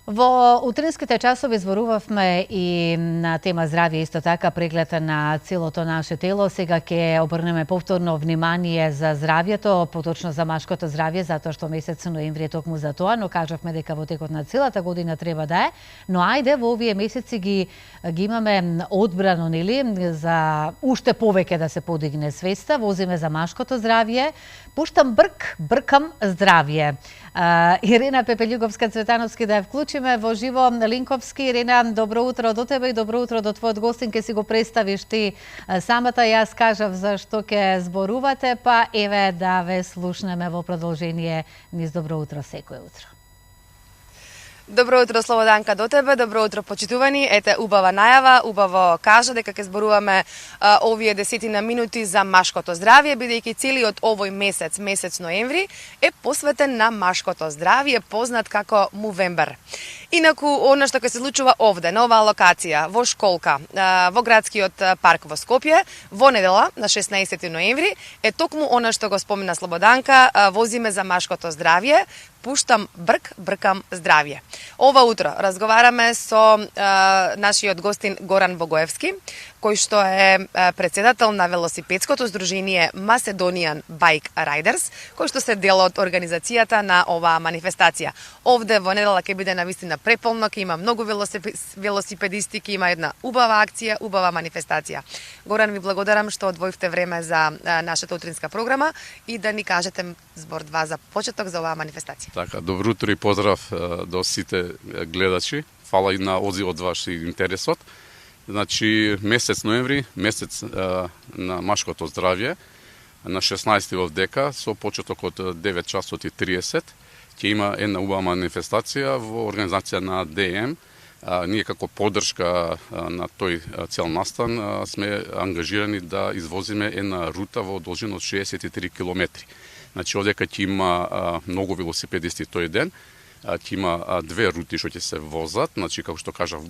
Во утринските часови зборувавме и на тема здравје, исто така преглед на целото наше тело. Сега ќе обрнеме повторно внимание за здравјето, поточно за машкото здравје, затоа што месец ноември е токму за тоа, но кажавме дека во текот на целата година треба да е. Но ајде во овие месеци ги имаме одбрано, нели, за уште повеќе да се подигне свеста. Возиме за машкото здравје. Пуштам бркам здравје. Ирена Пепелјуговска-Цветановски да ја вклучиме во живо. Линковски, Ирена, добро утро до тебе и добро утро до твојот гостин. Ке си го представиш ти самата, јас кажав за што ќе зборувате, па еве да ве слушнеме во продолжение низ добро утро секој утро. Добро утро, Слободанка, до тебе. Добро утро, почитувани. Ете, убава најава, убаво кажа дека ќе зборуваме овие 10 минути за машкото здравје, бидејќи целиот овој месец, месец ноември, е посветен на машкото здравје, познат како Мувембер. Инаку, она што ќе се случува овде, на оваа локација, во школка, во градскиот парк во Скопје, во недела, на 16 ноември, е токму она што го спомена Слободанка, возиме за машкото здравје, пуштам бркам здравје. Ова утро разговараме со нашиот гостин Горан Богоевски, кој што е председател на велосипедското здружение Macedonian Bike Riders, кој што се дел од организацијата на оваа манифестација. Овде во недела ќе биде навистина преполно, ќе има многу велосипедисти, ќе има една убава акција, убава манифестација. Горан, ви благодарам што одвоивте време за нашата утринска програма и да ни кажете збор-два за почеток за оваа манифестација. Така, добро утро и поздрав до сите гледачи. Фала и на одзивот ваш и интересот. Значи, месец ноември, месец на машкото здравје, на 16 во дека, со почеток од 9 часот и 30, ќе има една убава манифестација во организација на ДМ. Ние како поддршка на тој цел настан сме ангажирани да извозиме една рута во должина од 63 километри. Значи, одека ќе има многу велосипедисти тој ден, ќе има две рути што ќе се возат, значи како што кажав,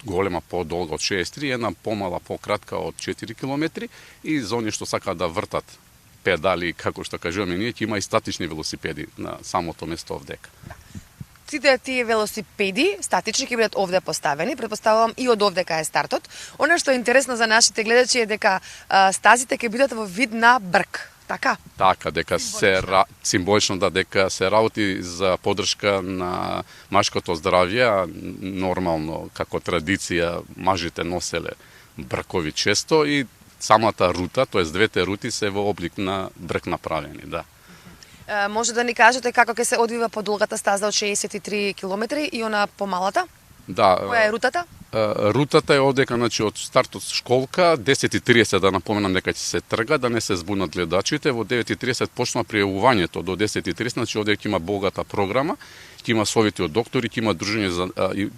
голема подолга од 63, една помала пократка од 4 километри и за оние што сакаат да вртат педали, како што кажуваме ние, ќе има и статични велосипеди на самото место овдека. Сите тие велосипеди статични ќе бидат овде поставени, претпоставувам и од овдека е стартот. Она што е интересно за нашите гледачи е дека стазите ќе бидат во вид на брк. Така? Така, дека символично дека се работи за поддршка на машкото здравје, нормално како традиција мажите носеле бркови често и самата рута, тоест двете рути се во облик на брк направени, да. Може да ни кажете како ќе се одвива подолгата стаза од 63 километри и она помалата? Да. Која е рутата? Рутата е одека, значи, од стартот школка, 10:30 да напоменам дека ќе се трга, да не се збунат гледачите. Во 9:30 почнува пријавувањето до 10:30, значи овде ќе има богата програма, ќе има совети од доктори, ќе има дружење за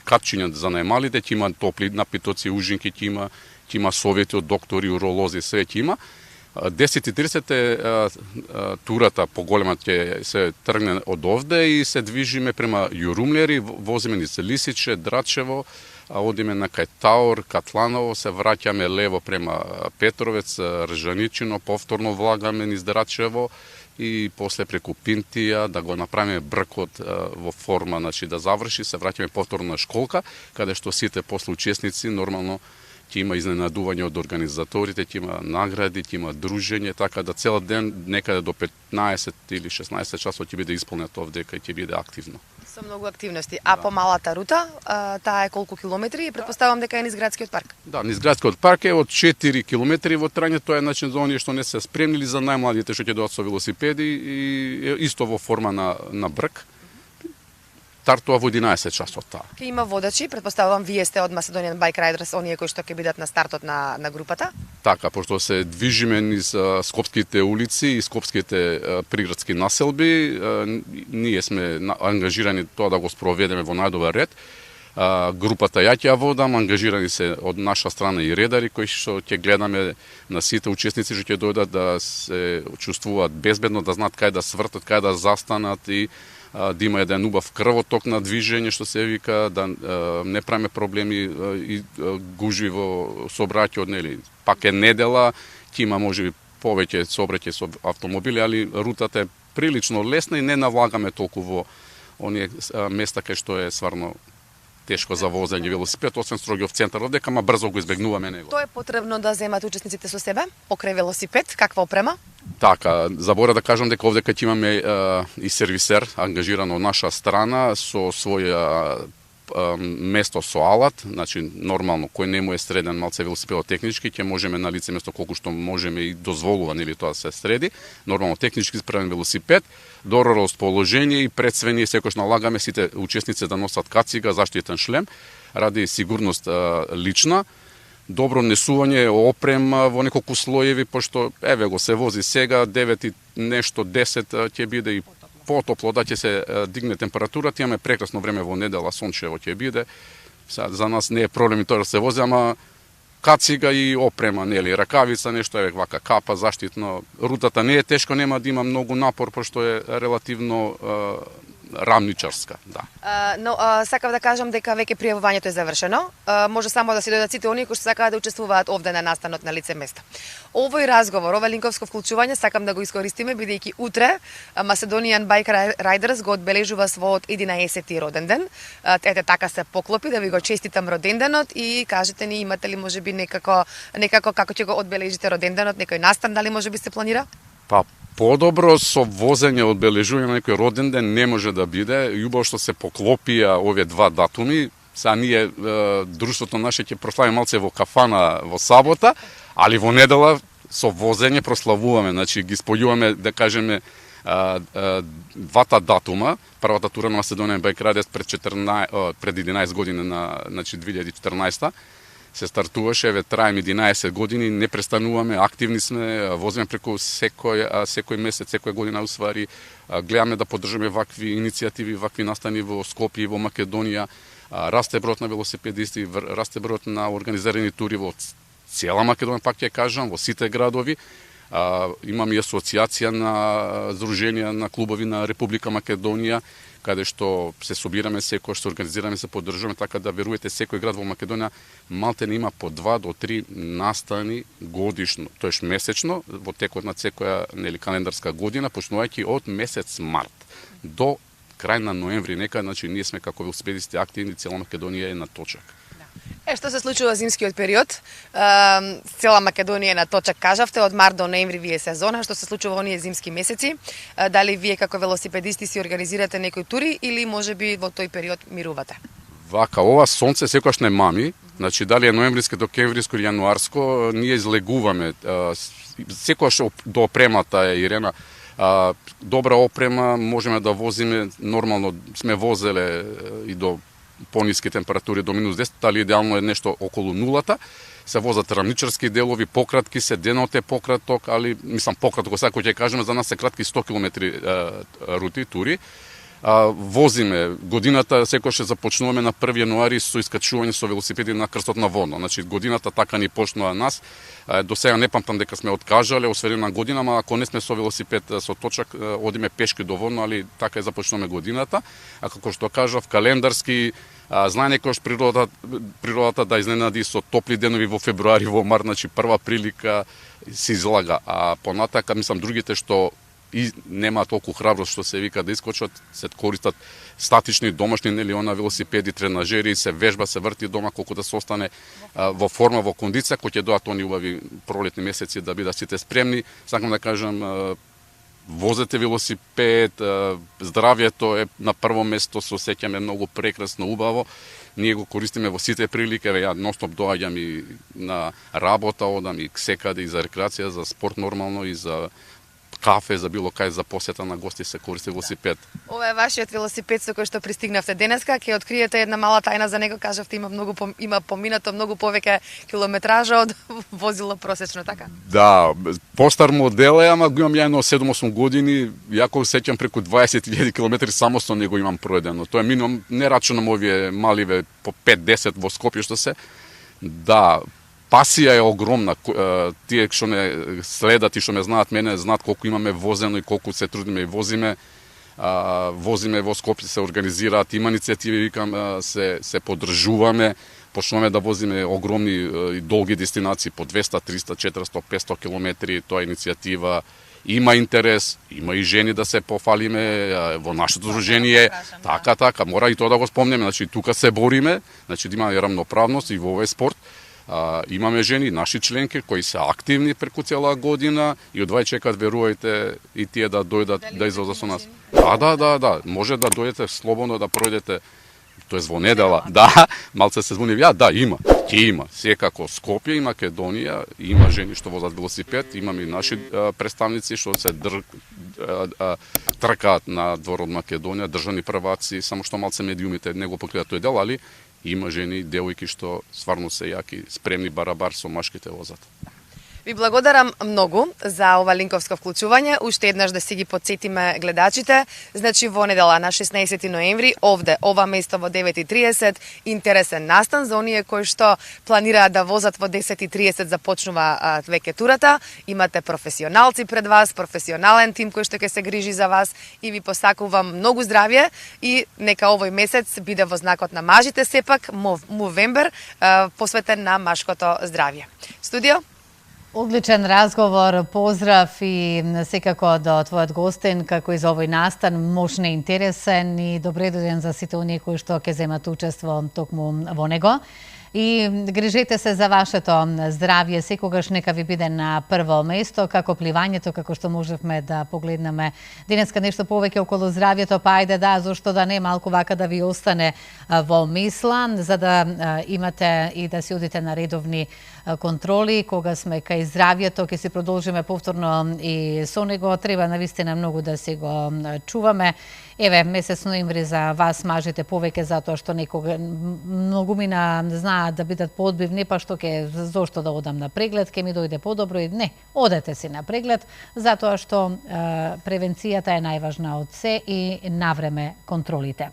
капчиња за најмалите, ќе има топли напитоци, ужинки, ќе има совети од доктори, уролози, све ќе има. 10:30 е турата поголема ќе се тргне од овде и се движиме према Јурумлери, возиме низ Лисиче, Драчево, одиме на кај Таур, Катланово, се враќаме лево према Петровец, Ржаничино, повторно влагаме низ Драчево и после преку Пинтија да го направиме бркот во форма, значи да заврши, се враќаме повторно на школка, каде што сите после учесници нормално ќе има изненадување од организаторите, ќе има награди, ќе има дружење, така да цел ден некаде до 15 или 16 часот ќе биде исполнет овдека и ќе биде активно. Со многу активности. А помалата рута, таа е колку километри? Претпоставувам дека е низ градскиот парк. Да, низ градскиот парк е од 4 километри во трање, тоа е начин за оние што не се спремнили, за најмладите што ќе дојдат со велосипеди и исто во форма на брк. Стартува во 11 часот таа. Ке има водачи, претпоставувам вие сте од Macedonian Bike Riders, оние кои што ќе бидат на стартот на групата? Така, пошто се движиме низ скопските улици и скопските приградски населби, ние сме ангажирани тоа да го спроведеме во најдобар ред. Групата ја ќе ја водам, ангажирани се од наша страна и редари кои што ќе гледаме на сите учесници што ќе дојдат да се чувствуваат безбедно, да знаат кај да свртат, кај да застанат и да има еден убав крвоток на движење, што се вика, да не правиме проблеми и гужви во сообраќајот, нели. Пак е недела, ќе има можеби повеќе сообраќај со автомобили, али рутата е прилично лесна и не навлагаме толку во оние места кај што е стварно тешко за возење велосипед, освен Строгиов центар овде, ама брзо го избегнуваме него. Тоа е потребно да земат учесниците со себе, покрај велосипед, каква опрема? Така, забора да кажам дека овде кај имаме и сервисер ангажиран од наша страна со своја место со алат, значи нормално кој не му е среден малце велосипедотехнички, ќе можеме на лице место колку што можеме и дозволува нели тоа се среди, нормално технички исправен велосипед, добро расположение и прецвени, секојаш налагаме сите учесници да носат кацига, заштитен шлем, ради сигурност лична, добро несување, опрема во неколку слоеви, пошто еве го се вози сега 9 и нешто 10 ќе биде и потопло, да ќе се дигне температурата, имаме прекрасно време во недела, сончево ќе биде. За нас не е проблем и тоа да се вози, ама кацига и опрема, нели, ракавица, нешто е вака капа, заштитно. Рутата не е тешко, нема да има многу напор, пошто е релативно рамничарска, да. Но сакав да кажам дека веќе пријавувањето е завршено. Може само да се дојдат сите оние кои што сакаат да учествуваат овде на настанот на лице место. Овој разговор, ова линковско вклучување сакам да го искористиме бидејќи утре Macedonian Bike Riders го одбележува својот 11-ти роден ден. Ете така се поклопи да ви го честитам роденденот и кажете ни имате ли можеби некако како ќе го одбележите роденденот, некој настан дали можеби се планира? Па подобро со возење одбележување на некој роден ден не може да биде. Јубаво што се поклопија овие два датуми. Сега ние друштвото наше ќе прослави малце во кафана во сабота, али во недела со возење прославуваме, значи ги спојуваме да кажеме двата датума. Првата тура на Macedonian Bike Riders пред 11 години значи 2014 се стартуваше, еве траеме 11 години, не престануваме, активни сме, возиме преку секој месец, секоја година усвари, гледаме да поддржаме вакви иницијативи, вакви настани во Скопје и во Македонија, расте бројот на велосипедисти, расте бројот на организирани тури во цела Македонија, пак ќе кажам, во сите градови. Имаме и асоциација на здруженија на клубови на Република Македонија, каде што се собираме секој, што организираме, се поддржуваме, така да верувате секој град во Македонија малте не има по 2 до 3 настани годишно, тоеш месечно, во текот на секоја нели календарска година, почнувајќи од месец март до крај на ноември нека, значи ние сме како велосипедисти активни, цела Македонија е на точак. Што се случува зимскиот период? Цела Македонија е на точак, кажавте, од март до ноември ви е сезона. Што се случува оние зимски месеци? Дали вие како велосипедисти си организирате некои тури или можеби во тој период мирувате? Вака, ова сонце секогаш не мами, значи дали е ноемвриско, декемвриско или јануарско, ние излегуваме. Секогаш до опремата е, Ирена, добра опрема, можеме да возиме, нормално сме возеле и до пониски температури до минус 10, али идеално е нешто околу нулата. Се возат рамничарски делови, пократки се, денот е пократок, али мислам пократко, сега кој ќе кажеме, за нас се кратки 100 км рути, тури. Возиме, годината секогаш започнуваме на 1 јануари со искачување со велосипеди на крстот на Водно. Значи годината така ни почнува нас. До сега не памтам дека сме откажале, освен на година, ама ако не сме со велосипед со точак, одиме пешки до Водно, али така е започнуваме годината. А како што кажав, календарски, знае некојаш природата да изненади со топли денови во февруари, во март, значи прва прилика се излага. А понатака, мислам, другите што и нема толку храброст што се вика да искочат, се користат статични домашни нели она велосипеди, тренажери, се вежба, се врти дома колку да се остане во форма, во кондиција, кој ќе доаат они убави пролетни месеци да бидат сите спремни. Сакам да кажам, возете велосипед, здравјето е на прво место, се осеќаме многу прекрасно, убаво. Ние го користиме во сите прилики, ја ностоп доаѓам и на работа, одам и секаде и за рекреација, за спорт нормално и за кафе, за било кај за посета на гости се користи велосипед. Ова е вашиот велосипед со кој што пристигнавте денеска, ќе откриете една мала тајна за него, кажавте има поминато многу повеќе километража од возило просечно, така? Да, постар модел е, ама го имам ја едно 7-8 години, јако сеќам преку 20.000 километри само со него имам проедено. Тоа е минимум, не рачунам овие маливе по 5-10 во Скопје што се. Да, пасија е огромна. Тие што ме следат и што ме знаат мене, знаат колку имаме возено и колку се трудиме и возиме. Возиме во Скопје, се организираат, има иницијативи, викам, се поддржуваме, почнуваме да возиме огромни и долги дестинации по 200, 300, 400, 500 километри, тоа е иницијатива има интерес, има и жени да се пофалиме во нашето здружение. Така, мора и тоа да го спомнеме. Значи тука се бориме, значи да има рамноправност и во овој спорт. Имаме жени, наши членки кои се активни преку цела година и одвај чекат, верувајте, и тие да дојдат да излезат со нас. Да, може да дојдете слободно да пројдете, тоест во недела. Да, малце се звуни, има. Ќе има. Секако Скопје и Македонија има жени што возат велосипед, имаме и наши представници што се тркаат на дворот Македонија, државни прваци, само што малце медиумите не го покријат тој дел, али има жени, девојки што стварно се јаки, спремни барабар со машките возат. Ви благодарам многу за ова линковско вклучување. Уште еднаш да си ги подсетиме гледачите. Значи во недела на 16 ноември, овде, ова место во 9:30, интересен настан за оние кои што планираат да возат во 10:30 започнува веќе турата. Имате професионалци пред вас, професионален тим кој што ќе се грижи за вас и ви посакувам многу здравје и нека овој месец биде во знакот на мажите сепак, Мовембер, посветен на машкото здравје. Студио? Одличен разговор, поздрав и секако до твојот гостин, како и за овој настан, можно интересен и добре дојден за сите оние кои што ќе земат учество токму во него. И грижете се за вашето здравје, секогаш нека ви биде на прво место, како пливањето, како што можевме да погледнеме денеска нешто повеќе околу здравјето, па ајде зошто да не, малку вака да ви остане во мисла, за да имате и да си одите на редовни контроли. Кога сме кај здравјето, ќе си продолжиме повторно и со него, треба навистина многу да си го чуваме. Еве, месец ноември за вас мажите повеќе затоа што некога многумина знаат да бидат поодбивни, па што зошто да одам на преглед, ќе ми дојде подобро и не, одете си на преглед, затоа што превенцијата е најважна од се и навреме контролите.